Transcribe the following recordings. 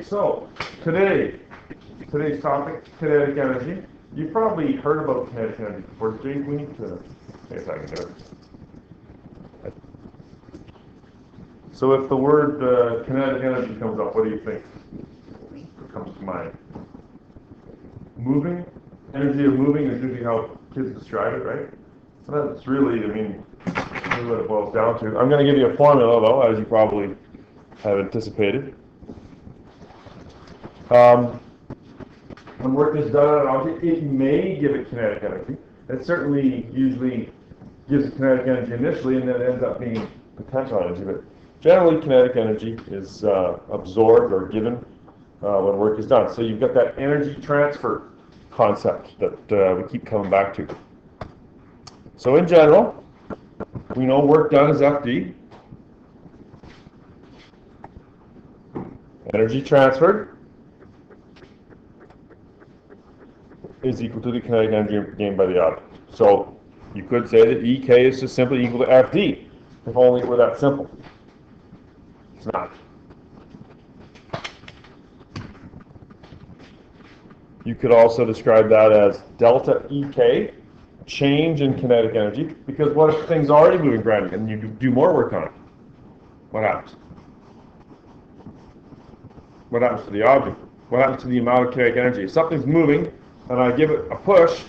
Okay, so today's topic, kinetic energy. You've probably heard about kinetic energy before. Jake, we need to take a second here. So if the word kinetic energy comes up, what do you think comes to mind? Moving? Energy of moving is usually how kids describe it, right? So that's really, really what it boils down to. I'm going to give you a formula, though, as you probably have anticipated. When work is done on an object, it may give it kinetic energy. It certainly usually gives it kinetic energy initially, and then it ends up being potential energy. But generally, kinetic energy is absorbed or given when work is done. So you've got that energy transfer concept that we keep coming back to. So in general, we know work done is FD. Energy transferred is equal to the kinetic energy gained by the object. So you could say that EK is just simply equal to FD, if only it were that simple. It's not. You could also describe that as delta EK, change in kinetic energy, because what if things are already moving gravity and you do more work on it? What happens? What happens to the object? What happens to the amount of kinetic energy? If something's moving and I give it a push,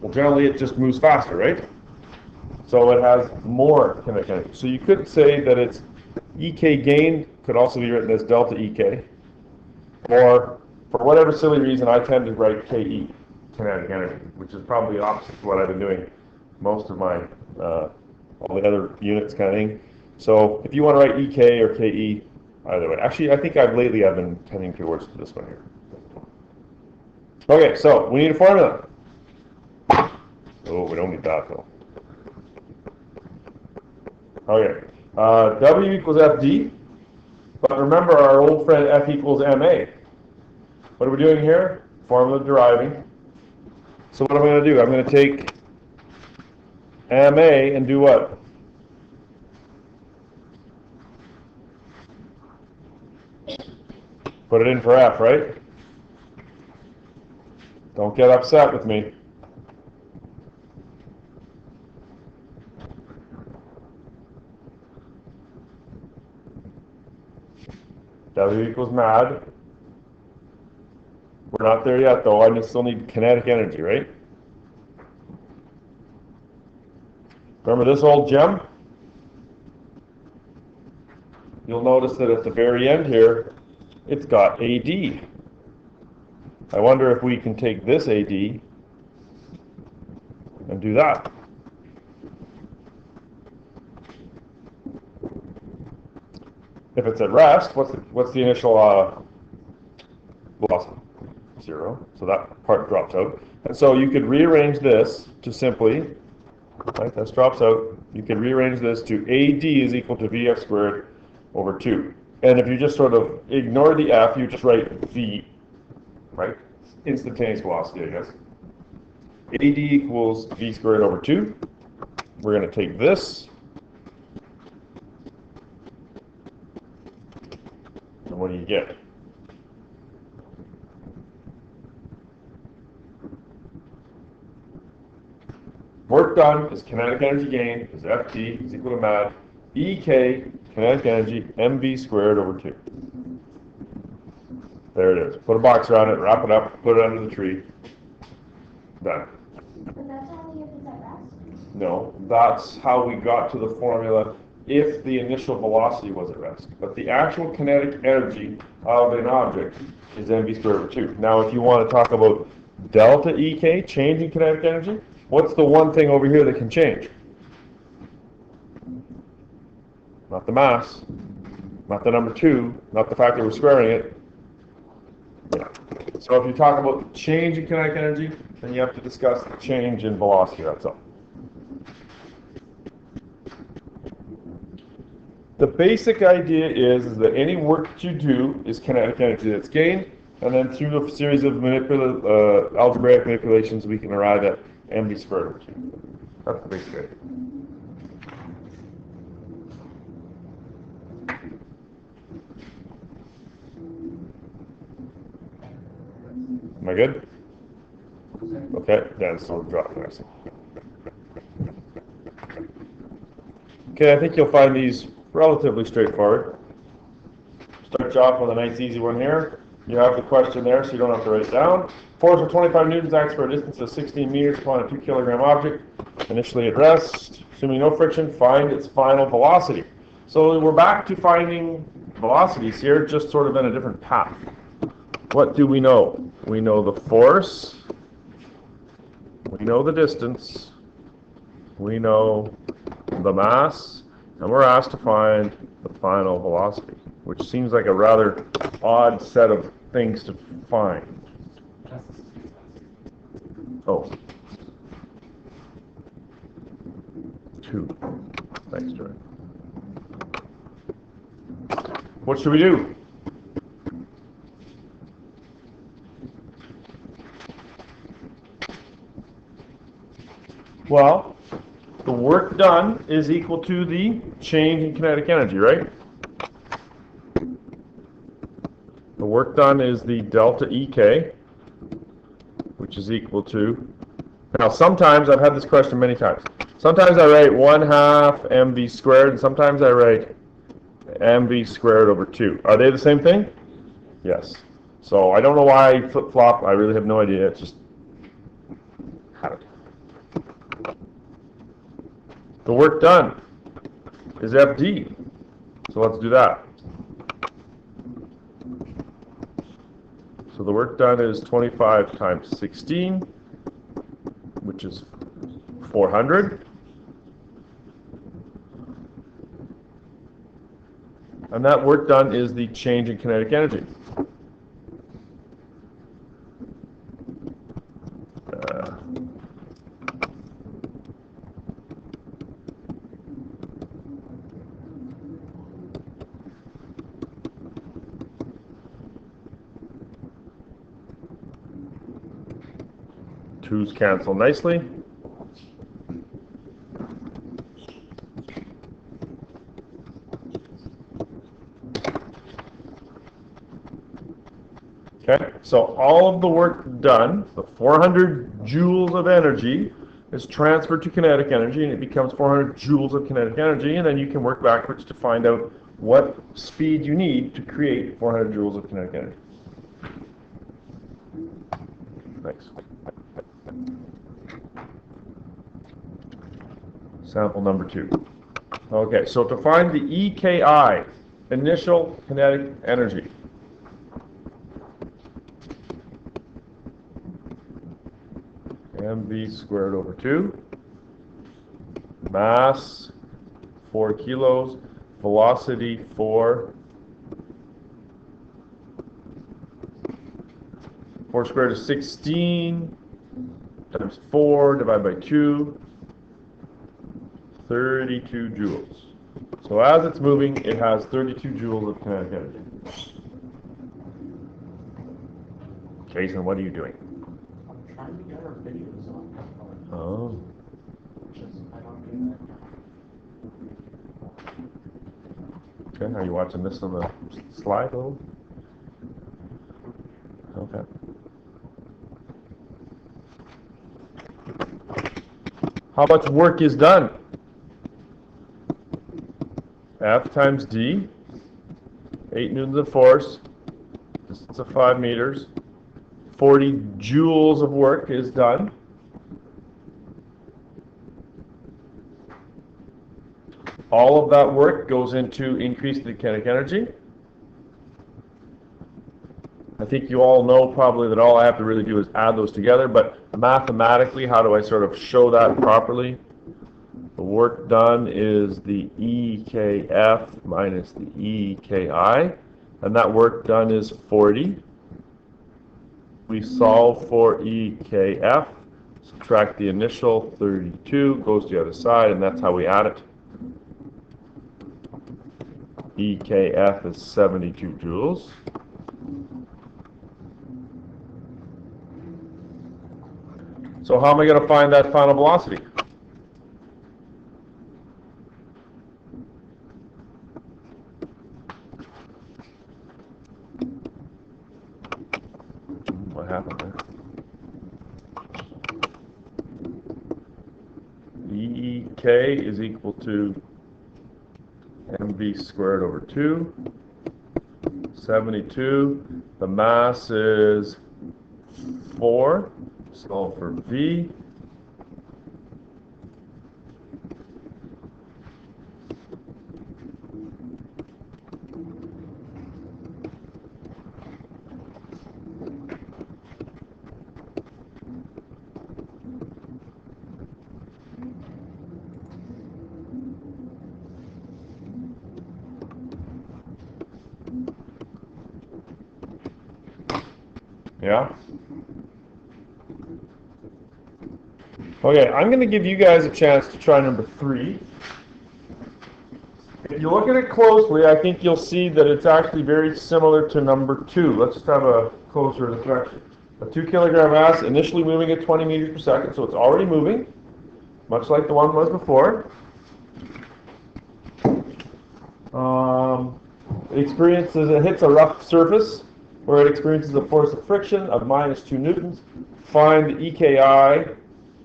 well, generally it just moves faster, right? So it has more kinetic energy. So you could say that its EK gain could also be written as delta EK, or for whatever silly reason, I tend to write KE, kinetic energy, which is probably opposite to what I've been doing most of my, all the other units kind of thing. So if you want to write EK or KE, either way. Actually, I think lately I've been tending towards this one here. Okay, so we need a formula. Oh, we don't need that though. Okay, W equals FD, but remember our old friend F equals MA. What are we doing here? Formula deriving. So what am I going to do? I'm going to take MA and do what? Put it in for F, right? Don't get upset with me. W equals mad. We're not there yet, though. I still need kinetic energy, right? Remember this old gem? You'll notice that at the very end here, it's got AD. I wonder if we can take this AD and do that. If it's at rest, what's the initial velocity? 0. So that part drops out. And so you could rearrange this to simply, right, this drops out. You could rearrange this to AD is equal to VF squared over 2. And if you just sort of ignore the F, you just write V, right? Instantaneous velocity, I guess. AD equals V squared over 2. We're going to take this. And what do you get? Work done is kinetic energy gained, is FT is equal to mad, EK, kinetic energy, mv squared over 2. There it is. Put a box around it, wrap it up, put it under the tree. Done. But that's only if it's at rest? No, that's how we got to the formula if the initial velocity was at rest. But the actual kinetic energy of an object is mv squared over 2. Now, if you want to talk about delta EK, change in kinetic energy, what's the one thing over here that can change? Not the mass, not the number 2, not the fact that we're squaring it. Yeah. So if you talk about change in kinetic energy, then you have to discuss the change in velocity, that's all. The basic idea is that any work that you do is kinetic energy that's gained, and then through a series of algebraic manipulations, we can arrive at mv squared over 2. That's the basic idea. Am I good? Okay, then so drop next. Okay, I think you'll find these relatively straightforward. Start you off with a nice easy one here. You have the question there, so you don't have to write it down. Force of 25 newtons acts for a distance of 16 meters upon a 2 kilogram object. Initially at rest, assuming no friction, find its final velocity. So we're back to finding velocities here, just sort of in a different path. What do we know? We know the force, we know the distance, we know the mass, and we're asked to find the final velocity, which seems like a rather odd set of things to find. Oh. 2. Thanks, Joy. What should we do? Well, the work done is equal to the change in kinetic energy, right? The work done is the delta EK, which is equal to, now sometimes, I've had this question many times, sometimes I write 1/2 mv squared, and sometimes I write mv squared over 2. Are they the same thing? Yes. So I don't know why I flip-flop, I really have no idea, it's just habit. The work done is FD, so let's do that. So the work done is 25 times 16, which is 400. And that work done is the change in kinetic energy. Twos cancel nicely. Okay, so all of the work done, the 400 joules of energy, is transferred to kinetic energy, and it becomes 400 joules of kinetic energy, and then you can work backwards to find out what speed you need to create 400 joules of kinetic energy. Thanks. Sample number 2. Okay, so to find the EKI, initial kinetic energy, mv squared over 2, mass 4 kilos, velocity 4 squared is 16 times 4 divided by 2, 32 joules. So as it's moving, it has 32 joules of kinetic energy. Jason, what are you doing? I'm trying to get our videos on. Oh. I don't do that. Okay, are you watching this on the slide a little? Okay. How much work is done? F times D, 8 newtons of force, distance of 5 meters, 40 joules of work is done. All of that work goes into increase the kinetic energy. I think you all know probably that all I have to really do is add those together, but mathematically, how do I sort of show that properly? The work done is the EKF minus the EKI, and that work done is 40. We solve for EKF, subtract the initial 32, goes to the other side, and that's how we add it. EKF is 72 joules. So how am I going to find that final velocity? what happened there. EK is equal to mv squared over 2. 72. The mass is 4. Solve for V. Yeah? Okay, I'm going to give you guys a chance to try number 3. If you look at it closely, I think you'll see that it's actually very similar to number 2. Let's just have a closer inspection. A 2 kilogram mass initially moving at 20 meters per second, so it's already moving, much like the one was before. It hits a rough surface where it experiences a force of friction of minus 2 newtons. Find the EKI,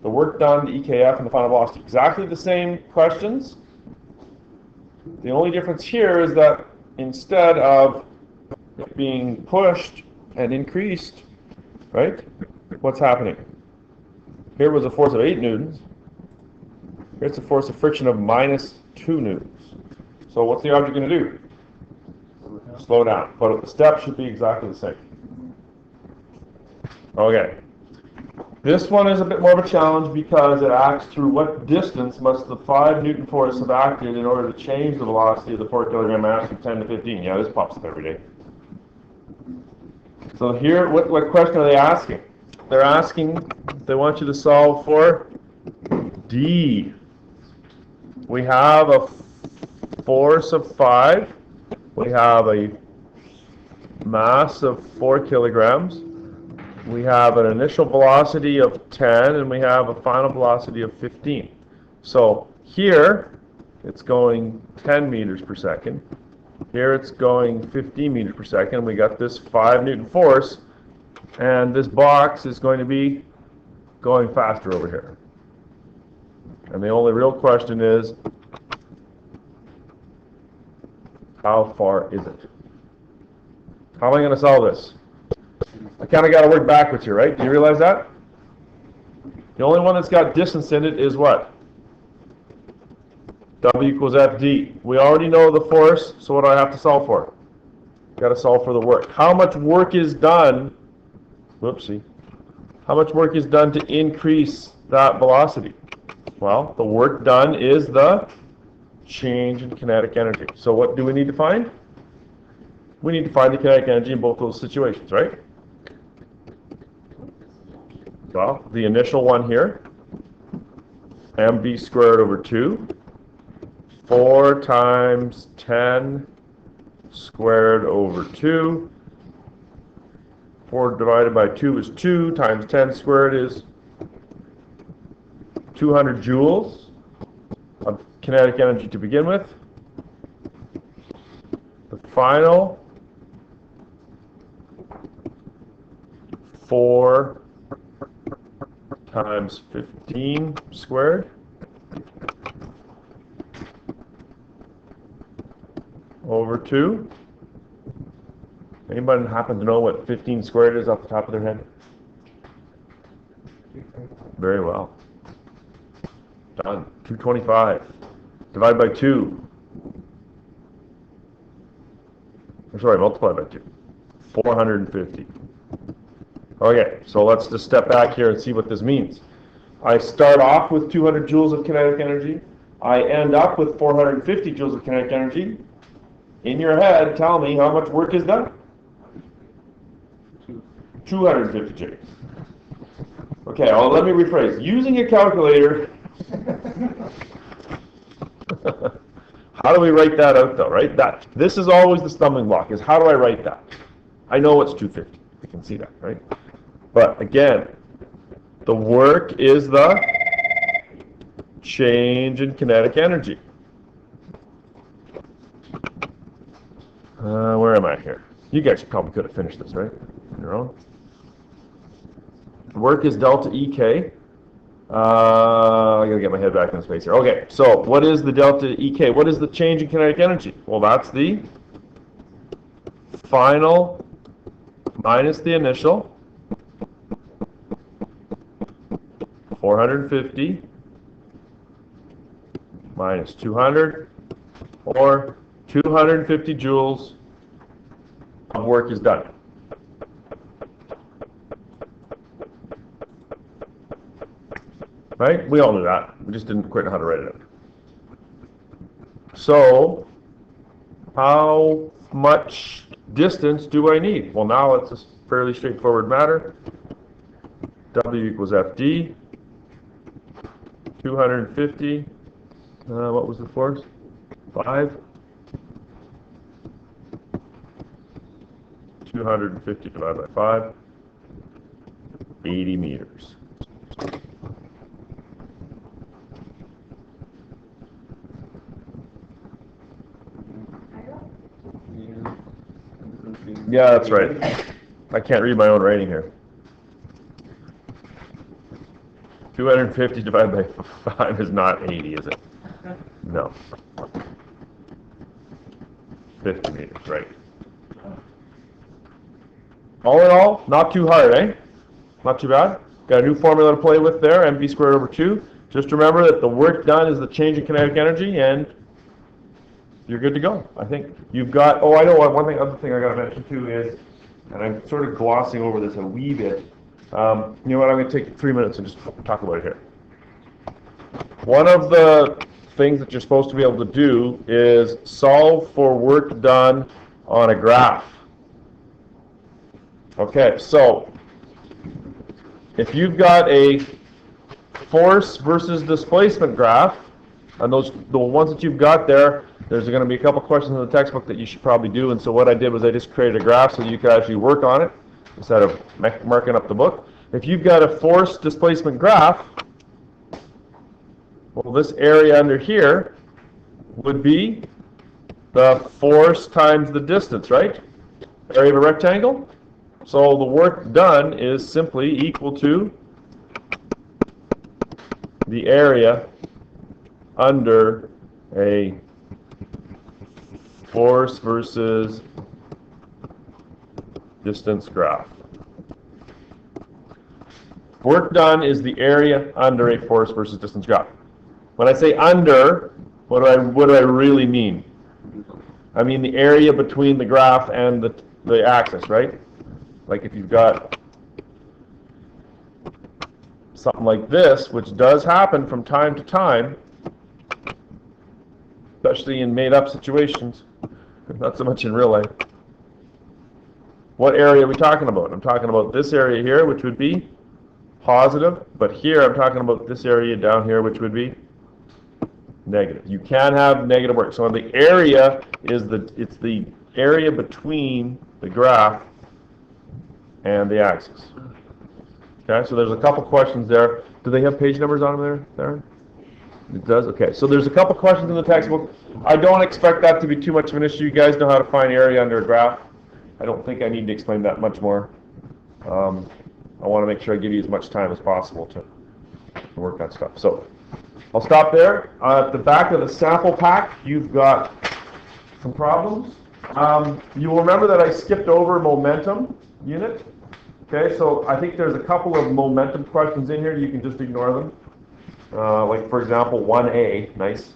the work done, the EKF, and the final velocity. Exactly the same questions. The only difference here is that instead of being pushed and increased, right, what's happening? Here was a force of 8 newtons. Here's a force of friction of minus 2 newtons. So what's the object going to do? Slow down. But the steps should be exactly the same. Okay. This one is a bit more of a challenge because it acts through what distance must the 5 Newton force have acted in order to change the velocity of the 4 kilogram mass from 10 to 15. Yeah, this pops up every day. So here, what question are they asking? They're asking, they want you to solve for D. We have a force of 5. We have a mass of 4 kilograms. We have an initial velocity of 10, and we have a final velocity of 15. So here, it's going 10 meters per second. Here it's going 15 meters per second. We got this 5 Newton force, and this box is going to be going faster over here. And the only real question is, how far is it? How am I going to solve this? I kind of got to work backwards here, right? Do you realize that? The only one that's got distance in it is what? W equals FD. We already know the force, so what do I have to solve for? Got to solve for the work. How much work is done? Whoopsie. How much work is done to increase that velocity? Well, the work done is the change in kinetic energy. So what do we need to find? We need to find the kinetic energy in both those situations, right? Well, the initial one here, mv squared over 2, 4 times 10 squared over 2. 4 divided by 2 is 2, times 10 squared is 200 joules of kinetic energy to begin with. The final 4 times 15 squared over 2. Anybody happen to know what 15 squared is off the top of their head? Very well. Done. 225. Divide by 2. Or sorry, multiply by 2. 450. Okay, so let's just step back here and see what this means. I start off with 200 joules of kinetic energy. I end up with 450 joules of kinetic energy. In your head, tell me how much work is done? 250 joules. Okay, well, let me rephrase. Using a calculator, how do we write that out though, right? This is always the stumbling block, is how do I write that? I know it's 250. I can see that, right? But again, the work is the change in kinetic energy. Where am I here? You guys probably could have finished this, right? On your own. work is delta EK. I gotta get my head back in space here. Okay, so what is the delta EK? What is the change in kinetic energy? Well, that's the final minus the initial, 450 minus 200, or 250 joules of work is done. Right? We all knew that. We just didn't quite know how to write it out. So, how much distance do I need? Well, now it's a fairly straightforward matter. W equals FD. 250. What was the force? 5. 250 divided by 5. 80 meters. Yeah, that's right. I can't read my own writing here. 250 divided by 5 is not 80, is it? No. 50 meters, right. All in all, not too hard, eh? Not too bad. Got a new formula to play with there, mv squared over 2. Just remember that the work done is the change in kinetic energy, and you're good to go, I think. You've got, oh, I know other thing I got to mention too is, and I'm sort of glossing over this a wee bit. You know what, I'm going to take 3 minutes and just talk about it here. One of the things that you're supposed to be able to do is solve for work done on a graph. Okay, so if you've got a force versus displacement graph, and the ones that you've got there, there's going to be a couple questions in the textbook that you should probably do, and so what I did was I just created a graph so you could actually work on it instead of marking up the book. If you've got a force displacement graph, well, this area under here would be the force times the distance, right? Area of a rectangle. So the work done is simply equal to the area under a force versus distance graph. Work done is the area under a force versus distance graph. When I say under, what do I really mean? I mean the area between the graph and the axis, right? Like if you've got something like this, which does happen from time to time, especially in made-up situations, not so much in real life. What area are we talking about? I'm talking about this area here, which would be positive, but here I'm talking about this area down here, which would be negative. You can have negative work. So the area is it's the area between the graph and the axis. Okay, so there's a couple questions there. Do they have page numbers on them there? It does? Okay, so there's a couple questions in the textbook. I don't expect that to be too much of an issue. You guys know how to find area under a graph. I don't think I need to explain that much more. I want to make sure I give you as much time as possible to work on stuff. So I'll stop there. At the back of the sample pack, you've got some problems. You will remember that I skipped over momentum unit. Okay, so I think there's a couple of momentum questions in here. You can just ignore them. Like, for example, 1A, nice,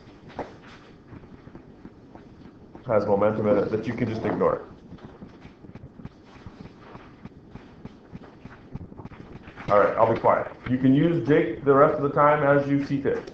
has momentum in it that you can just ignore. All right, I'll be quiet. You can use Jake the rest of the time as you see fit.